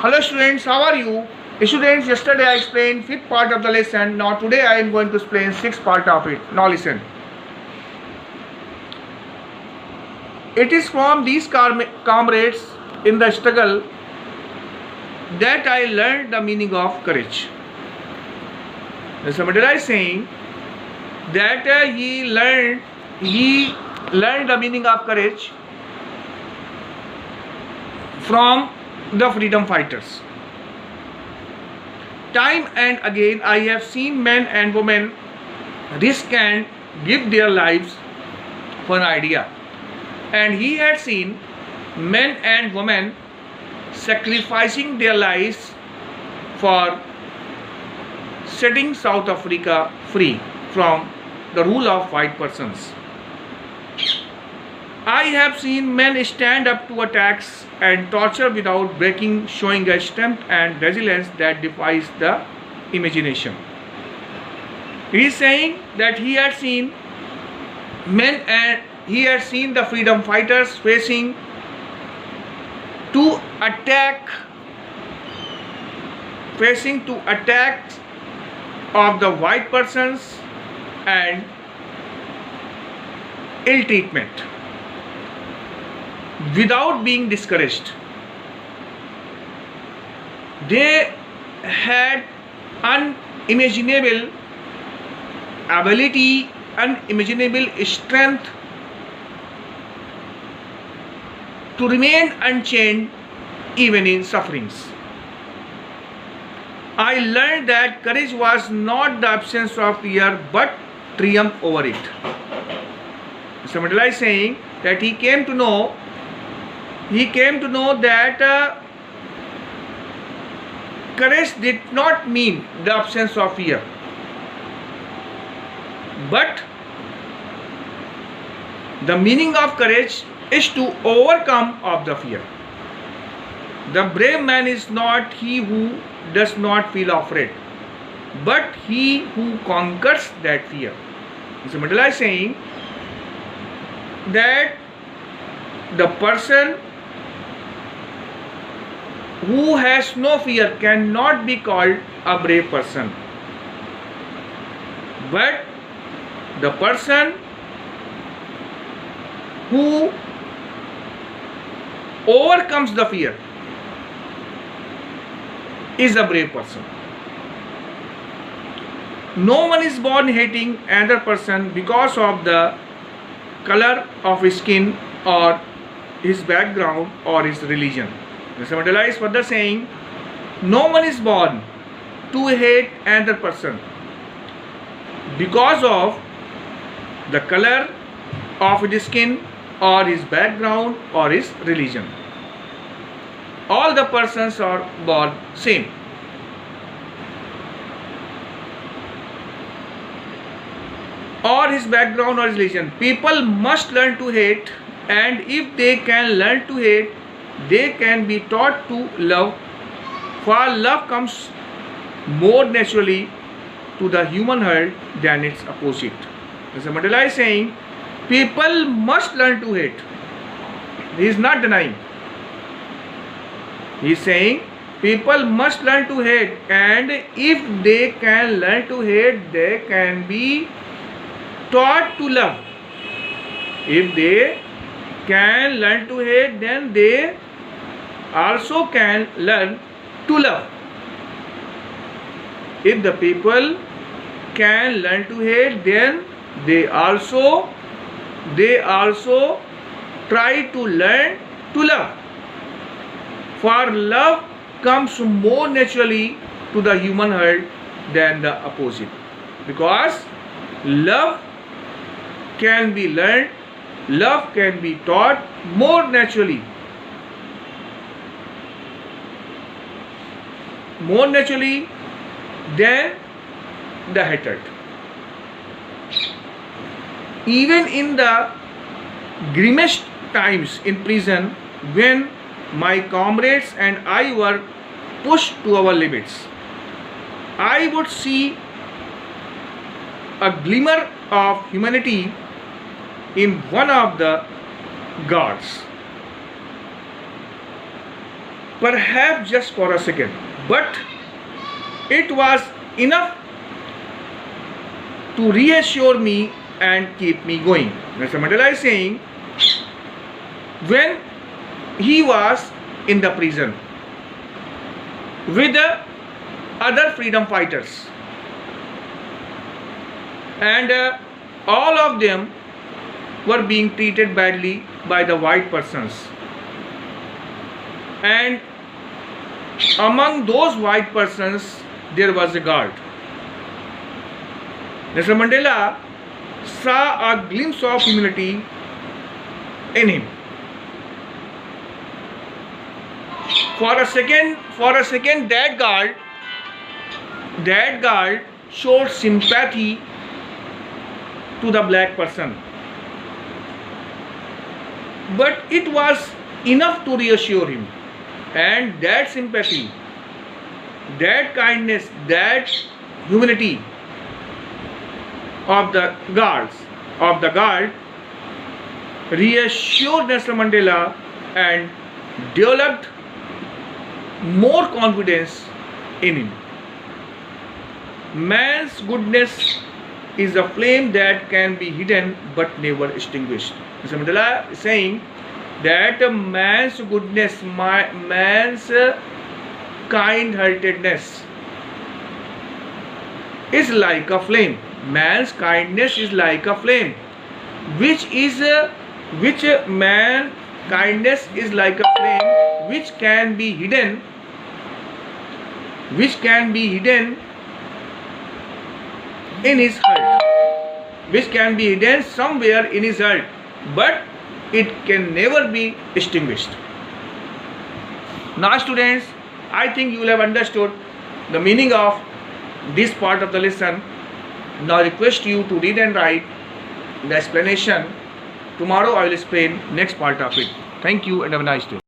Hello students, how are you? Students, yesterday I explained fifth part of the lesson. Now today I am going to explain sixth part of it. Now listen. It is from these comrades in the struggle that I learned the meaning of courage. Somebody is saying that he learned the meaning of courage from the freedom fighters. Time and again I have seen men and women risk and give their lives for an idea, and he had seen men and women sacrificing their lives for setting South Africa free from the rule of white persons. I have seen men stand up to attacks and torture without breaking, showing a strength and resilience that defies the imagination. He is saying that he had seen men and he had seen the freedom fighters facing to attack of the white persons and ill treatment without being discouraged. They had unimaginable ability, unimaginable strength to remain unchained even in sufferings. I learned that courage was not the absence of fear but triumph over it. Mr. Mandela is saying that he came to know that courage did not mean the absence of fear, but the meaning of courage is to overcome of the fear. The brave man is not he who does not feel afraid, but he who conquers that fear. Mr. Mandela is saying that the person who has no fear cannot be called a brave person, but the person who overcomes the fear is a brave person. No one is born hating another person because of the color of his skin or his background or his religion. Mr. Mandela is further saying, no one is born to hate another person because of the color of his skin or his background or his religion. All the persons are born same. Or his background or his religion. People must learn to hate, and if they can learn to hate, they can be taught to love, for love comes more naturally to the human heart than its opposite. Mr. Mandela is saying people must learn to hate. He is not denying. He is saying people must learn to hate, and if they can learn to hate, they can be taught to love. If they can learn to hate, then they also can learn to love. If the people can learn to hate, then they also try to learn to love. For love comes more naturally to the human heart than the opposite, because love can be learned, love can be taught more naturally than the hatred. Even in the grimmest times in prison, when my comrades and I were pushed to our limits, I would see a glimmer of humanity in one of the guards. perhaps just for a second, but it was enough to reassure me and keep me going. Nelson Mandela is saying, when he was in the prison with the other freedom fighters, and all of them were being treated badly by the white persons, and among those white persons there was a guard. Nelson Mandela saw a glimpse of humanity in him. For a second, that guard showed sympathy to the black person, but it was enough to reassure him. And that sympathy, that kindness, that humanity of the guard reassured Nelson Mandela and developed more confidence in him. Man's goodness is a flame that can be hidden but never extinguished. Nelson Mandela is saying that man's goodness, man's kind-heartedness is like a flame. Man's kindness is like a flame, which man kindness is like a flame which can be hidden in his heart, which can be hidden somewhere in his heart, but it can never be extinguished. Now students, I think you will have understood the meaning of this part of the lesson. Now I request you to read and write the explanation. Tomorrow I will explain next part of it. Thank you and have a nice day.